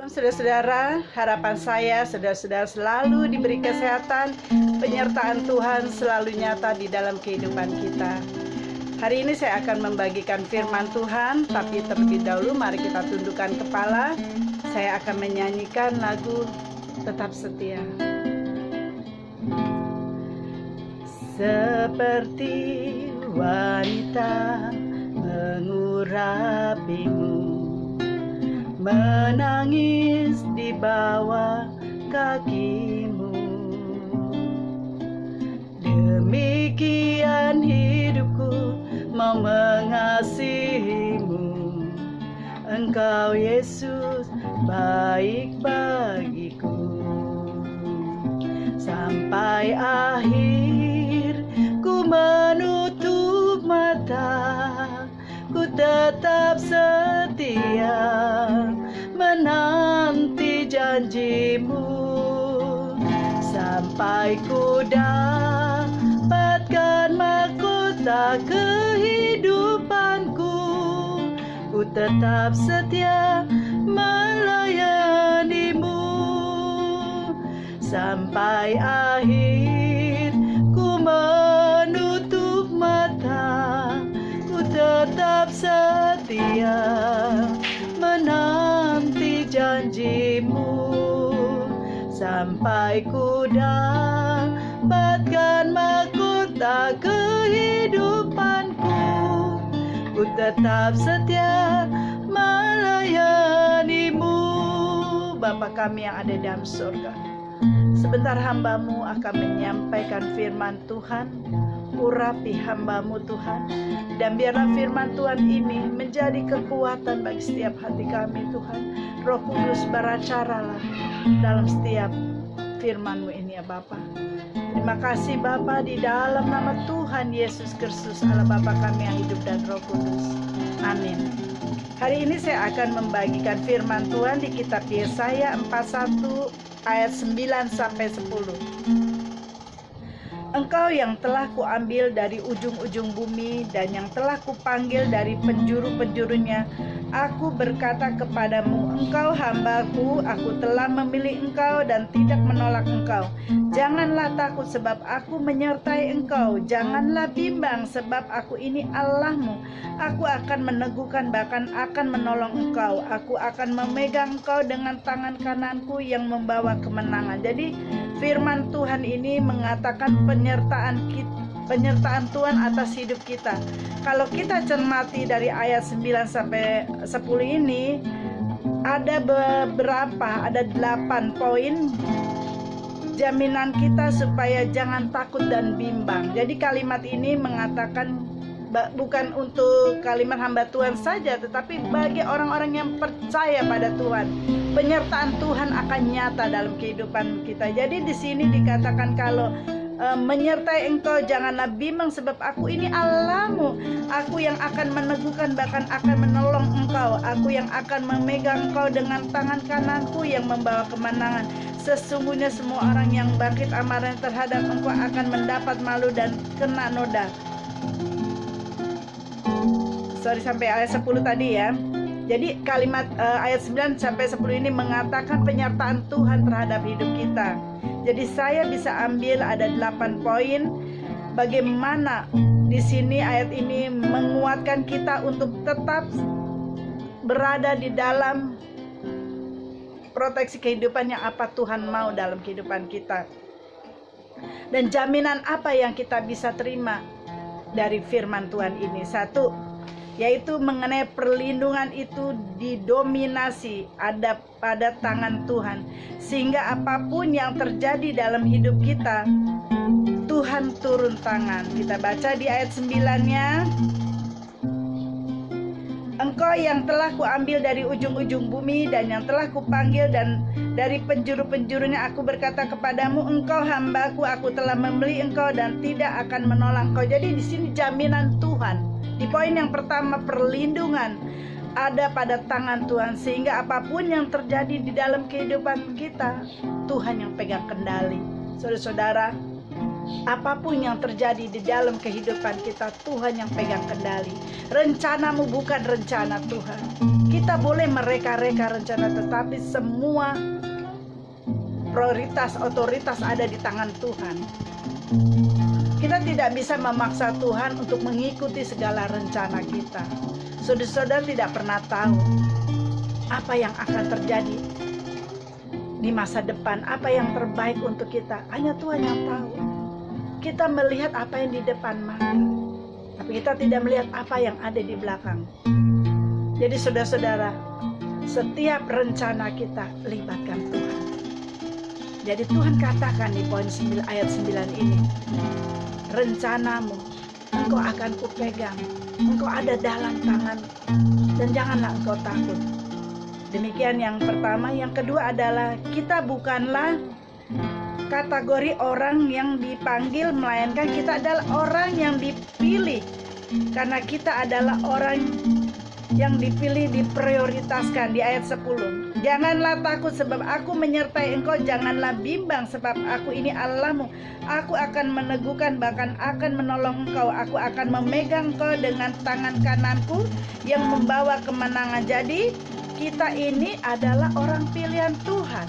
Saudara-saudara, harapan saya saudara-saudara selalu diberi kesehatan, penyertaan Tuhan selalu nyata di dalam kehidupan kita. Hari ini saya akan membagikan firman Tuhan, tapi terlebih dahulu mari kita tundukkan kepala. Saya akan menyanyikan lagu Tetap Setia. Seperti wanita mengurapimu, menangis di bawah kakimu. Demikian hidupku mau mengasihimu. Engkau Yesus baik bagiku. Sampai akhir ku menutup mata, ku tetap setia menanti janjimu. Sampai ku dapatkan mahkota kehidupanku, ku tetap setia melayanimu. Sampai akhir ku menutup mata, ku tetap setia menanti janjimu. Sampai ku dapatkan mahkota kehidupanku, ku tetap setia melayanimu. Bapa kami yang ada di dalam surga, sebentar hamba-Mu akan menyampaikan firman Tuhan. Urapi hamba-Mu Tuhan, dan biarlah firman Tuhan ini menjadi kekuatan bagi setiap hati kami Tuhan. Roh Kudus beracaralah dalam setiap firman-Mu ini ya Bapa. Terima kasih Bapa, di dalam nama Tuhan Yesus Kristus Allah Bapa kami yang hidup dan Roh Kudus. Amin. Hari ini saya akan membagikan firman Tuhan di kitab Yesaya 41 ayat 9 sampai 10. Engkau yang telah kuambil dari ujung-ujung bumi dan yang telah kupanggil dari penjuru-penjurunya, aku berkata kepadamu, engkau hambaku, aku telah memilih engkau dan tidak menolak engkau. Janganlah takut sebab aku menyertai engkau, janganlah bimbang sebab aku ini Allahmu. Aku akan meneguhkan bahkan akan menolong engkau. Aku akan memegang engkau dengan tangan kananku yang membawa kemenangan. Jadi firman Tuhan ini mengatakan penyertaan Tuhan atas hidup kita. Kalau kita cermati dari ayat 9 sampai 10 ini, ada beberapa, ada 8 poin jaminan kita supaya jangan takut dan bimbang. Jadi kalimat ini mengatakan bukan untuk kalimat hamba Tuhan saja, tetapi bagi orang-orang yang percaya pada Tuhan. Penyertaan Tuhan akan nyata dalam kehidupan kita. Jadi di sini dikatakan kalau menyertai engkau, janganlah bimbang sebab aku ini Allahmu. Aku yang akan meneguhkan bahkan akan menolong engkau. Aku yang akan memegang engkau dengan tangan kananku yang membawa kemenangan. Sesungguhnya semua orang yang bangkit amarah terhadap engkau akan mendapat malu dan kena noda. Sampai ayat 10 tadi ya. Jadi kalimat ayat 9 sampai 10 ini mengatakan penyertaan Tuhan terhadap hidup kita. Jadi saya bisa ambil ada 8 poin bagaimana di sini ayat ini menguatkan kita untuk tetap berada di dalam proteksi kehidupan yang apa Tuhan mau dalam kehidupan kita. Dan jaminan apa yang kita bisa terima dari firman Tuhan ini? Satu, yaitu mengenai perlindungan itu didominasi ada pada tangan Tuhan, sehingga apapun yang terjadi dalam hidup kita, Tuhan turun tangan. Kita baca di ayat 9-nya, engkau yang telah kuambil dari ujung-ujung bumi dan yang telah kupanggil dan dari penjuru-penjurunya, aku berkata kepadamu, engkau hambaku, aku telah membeli engkau dan tidak akan menolak engkau. Jadi di sini jaminan Tuhan. Di poin yang pertama, perlindungan ada pada tangan Tuhan, sehingga apapun yang terjadi di dalam kehidupan kita, Tuhan yang pegang kendali. Saudara-saudara, apapun yang terjadi di dalam kehidupan kita, Tuhan yang pegang kendali. Rencanamu bukan rencana Tuhan. Kita boleh mereka-reka rencana, tetapi semua prioritas, otoritas ada di tangan Tuhan. Kita tidak bisa memaksa Tuhan untuk mengikuti segala rencana kita. Saudara-saudara tidak pernah tahu apa yang akan terjadi di masa depan, apa yang terbaik untuk kita. Hanya Tuhan yang tahu. Kita melihat apa yang di depan mata, tapi kita tidak melihat apa yang ada di belakang. Jadi saudara-saudara, setiap rencana kita libatkan Tuhan. Jadi Tuhan katakan di poin 9, ayat 9 ini, rencanamu engkau akan kupegang, engkau ada dalam tangan, dan janganlah engkau takut. Demikian yang pertama. Yang kedua adalah kita bukanlah kategori orang yang dipanggil, melainkan kita adalah orang yang dipilih. Karena kita adalah orang yang dipilih, diprioritaskan. Di ayat 10, janganlah takut sebab aku menyertai engkau, janganlah bimbang sebab aku ini Allahmu. Aku akan meneguhkan, bahkan akan menolong engkau. Aku akan memegang engkau dengan tangan kananku yang membawa kemenangan. Jadi kita ini adalah orang pilihan Tuhan.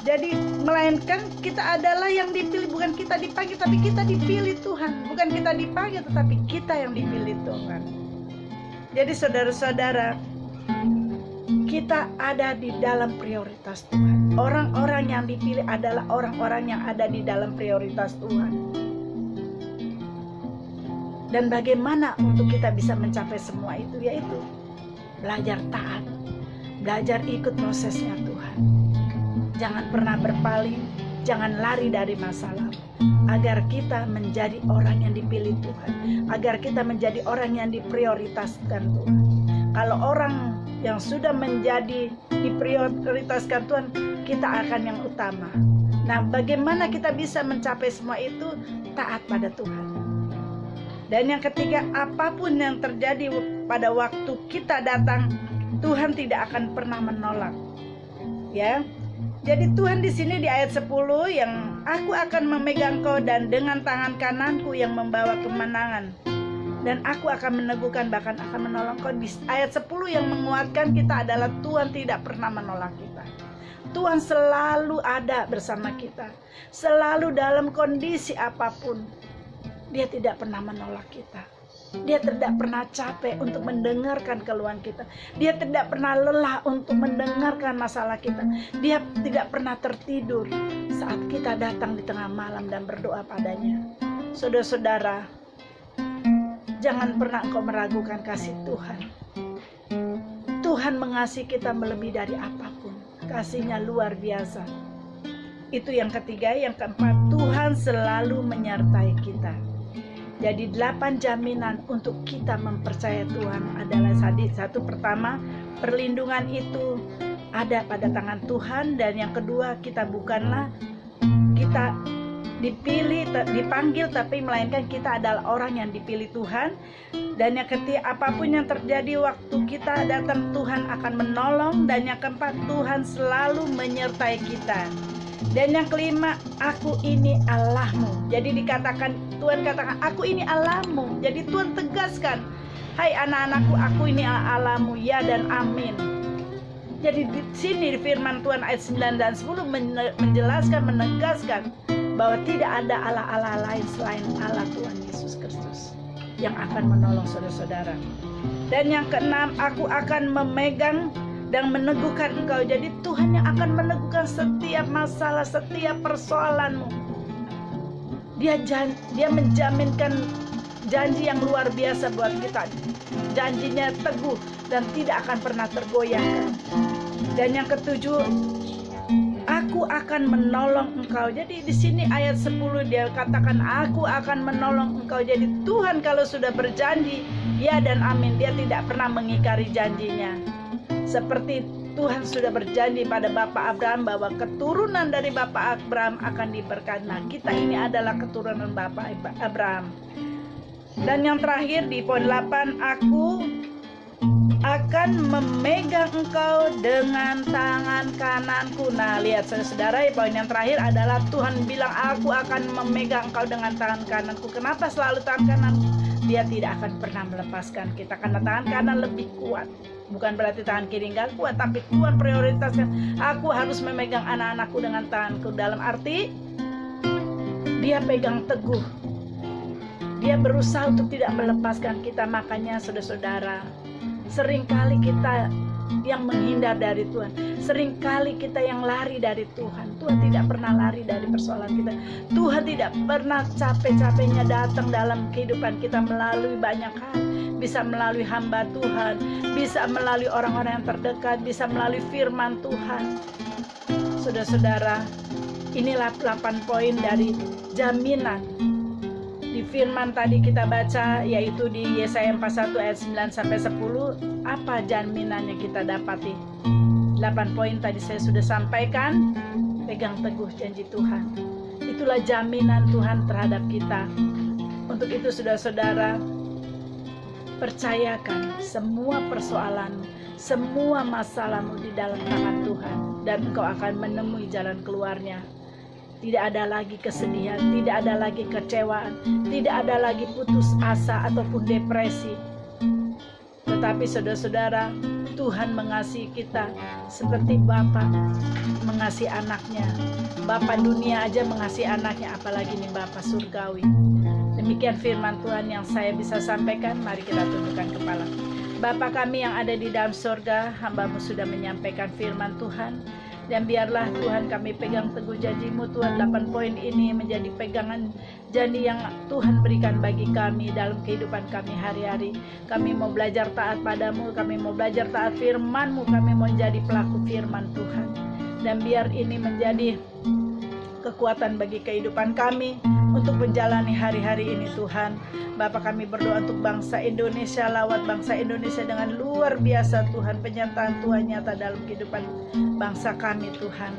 Jadi melainkan kita adalah yang dipilih, bukan kita dipanggil, tapi kita dipilih Tuhan. Bukan kita dipanggil, tetapi kita yang dipilih Tuhan. Jadi saudara-saudara, kita ada di dalam prioritas Tuhan. Orang-orang yang dipilih adalah orang-orang yang ada di dalam prioritas Tuhan. Dan bagaimana untuk kita bisa mencapai semua itu? Yaitu belajar taat, belajar ikut prosesnya Tuhan. Jangan pernah berpaling, jangan lari dari masalah, agar kita menjadi orang yang dipilih Tuhan, agar kita menjadi orang yang diprioritaskan Tuhan. Kalau orang yang sudah menjadi diprioritaskan Tuhan, kita akan yang utama. Nah, bagaimana kita bisa mencapai semua itu? Taat pada Tuhan. Dan yang ketiga, apapun yang terjadi pada waktu kita datang, Tuhan tidak akan pernah menolak. Ya. Jadi Tuhan di sini di ayat 10 yang aku akan memegang kau dan dengan tangan kananku yang membawa kemenangan. Dan aku akan meneguhkan, bahkan akan menolong kau. Di ayat 10 yang menguatkan kita adalah Tuhan tidak pernah menolak kita. Tuhan selalu ada bersama kita. Selalu dalam kondisi apapun. Dia tidak pernah menolak kita. Dia tidak pernah capek untuk mendengarkan keluhan kita. Dia tidak pernah lelah untuk mendengarkan masalah kita. Dia tidak pernah tertidur saat kita datang di tengah malam dan berdoa padanya. Saudara-saudara, jangan pernah engkau meragukan kasih Tuhan. Tuhan mengasihi kita melebihi dari apapun. Kasihnya luar biasa. Itu yang ketiga. Yang keempat, Tuhan selalu menyertai kita. Jadi 8 jaminan untuk kita mempercayai Tuhan adalah satu, pertama, perlindungan itu ada pada tangan Tuhan. Dan yang kedua, kita bukanlah kita dipanggil, tapi melainkan kita adalah orang yang dipilih Tuhan. Dan yang ketiga, apapun yang terjadi waktu kita datang, Tuhan akan menolong. Dan yang keempat, Tuhan selalu menyertai kita. Dan yang kelima, aku ini Allahmu. Jadi dikatakan, Tuhan katakan, aku ini Allahmu. Jadi Tuhan tegaskan, hai anak-anakku, aku ini Allahmu, ya dan amin. Jadi di sini di firman Tuhan ayat 9 dan 10 menjelaskan, menegaskan bahwa tidak ada Allah-Allah lain selain Allah Tuhan Yesus Kristus yang akan menolong saudara-saudara. Dan yang keenam, aku akan memegang dan meneguhkan engkau. Jadi Tuhan yang akan meneguhkan setiap masalah, setiap persoalanmu. Dia menjaminkan janji yang luar biasa buat kita. Janjinya teguh dan tidak akan pernah tergoyahkan. Dan yang ketujuh, aku akan menolong engkau. Jadi di sini ayat 10 dia katakan, aku akan menolong engkau. Jadi Tuhan kalau sudah berjanji, ya dan amin. Dia tidak pernah mengingkari janjinya. Seperti Tuhan sudah berjanji pada Bapak Abraham bahwa keturunan dari Bapak Abraham akan diberkati. Nah, kita ini adalah keturunan Bapak Abraham. Dan yang terakhir di poin 8, aku akan memegang engkau dengan tangan kananku. Nah, lihat saudara, poin yang terakhir adalah Tuhan bilang, aku akan memegang engkau dengan tangan kananku. Kenapa selalu tangan kanan? Dia tidak akan pernah melepaskan kita karena tangan kanan lebih kuat. Bukan berarti tangan kiri nggak kuat, tapi Tuhan prioritaskan aku harus memegang anak-anakku dengan tanganku. Dalam arti dia pegang teguh, dia berusaha untuk tidak melepaskan kita. Makanya saudara-saudara, seringkali kita yang menghindar dari Tuhan, seringkali kita yang lari dari Tuhan. Tuhan tidak pernah lari dari persoalan kita. Tuhan tidak pernah capek-capeknya datang dalam kehidupan kita melalui banyak hal. Bisa melalui hamba Tuhan, bisa melalui orang-orang yang terdekat, bisa melalui firman Tuhan. Saudara-saudara, inilah 8 poin dari jaminan di firman tadi kita baca, yaitu di Yesaya 41 ayat 9-10. Apa jaminannya kita dapati? 8 poin tadi saya sudah sampaikan. Pegang teguh janji Tuhan. Itulah jaminan Tuhan terhadap kita. Untuk itu saudara-saudara, percayakan semua persoalan, semua masalahmu di dalam tangan Tuhan, dan engkau akan menemui jalan keluarnya. Tidak ada lagi kesedihan, tidak ada lagi kecewaan, tidak ada lagi putus asa ataupun depresi. Tetapi saudara-saudara, Tuhan mengasihi kita seperti Bapa mengasihi anaknya. Bapa dunia aja mengasihi anaknya, apalagi nih Bapa surgawi. Demikian firman Tuhan yang saya bisa sampaikan. Mari kita tundukkan kepala. Bapa kami yang ada di dalam surga, hamba-Mu sudah menyampaikan firman Tuhan. Dan biarlah Tuhan kami pegang teguh janji-Mu Tuhan. 8 poin ini menjadi pegangan janji yang Tuhan berikan bagi kami dalam kehidupan kami hari-hari. Kami mau belajar taat padamu, kami mau belajar taat firman-Mu, kami mau jadi pelaku firman Tuhan. Dan biar ini menjadi kekuatan bagi kehidupan kami untuk menjalani hari-hari ini Tuhan. Bapa, kami berdoa untuk bangsa Indonesia, lawat bangsa Indonesia dengan luar biasa Tuhan, penyertaan Tuhan nyata dalam kehidupan bangsa kami Tuhan.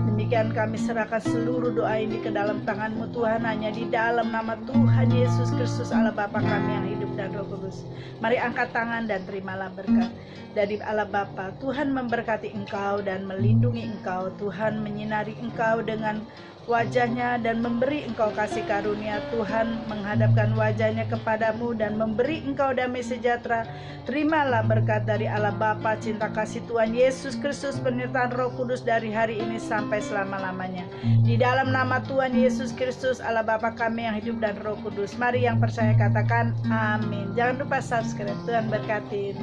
Demikian kami serahkan seluruh doa ini ke dalam tangan-Mu Tuhan, hanya di dalam nama Tuhan Yesus Kristus Allah Bapa kami yang hidup dan Roh Kudus. Mari angkat tangan dan terimalah berkat dari Allah Bapa. Tuhan memberkati engkau dan melindungi engkau. Tuhan menyinari engkau dengan wajahnya dan memberi engkau kasih karunia. Tuhan menghadapkan wajahnya kepadamu dan memberi engkau damai sejahtera. Terimalah berkat dari Allah Bapa, cinta kasih Tuhan Yesus Kristus, penyertaan Roh Kudus dari hari ini sampai selama-lamanya. Di dalam nama Tuhan Yesus Kristus Allah Bapa kami yang hidup dan Roh Kudus. Mari yang percaya katakan amin. Jangan lupa subscribe. Tuhan berkati.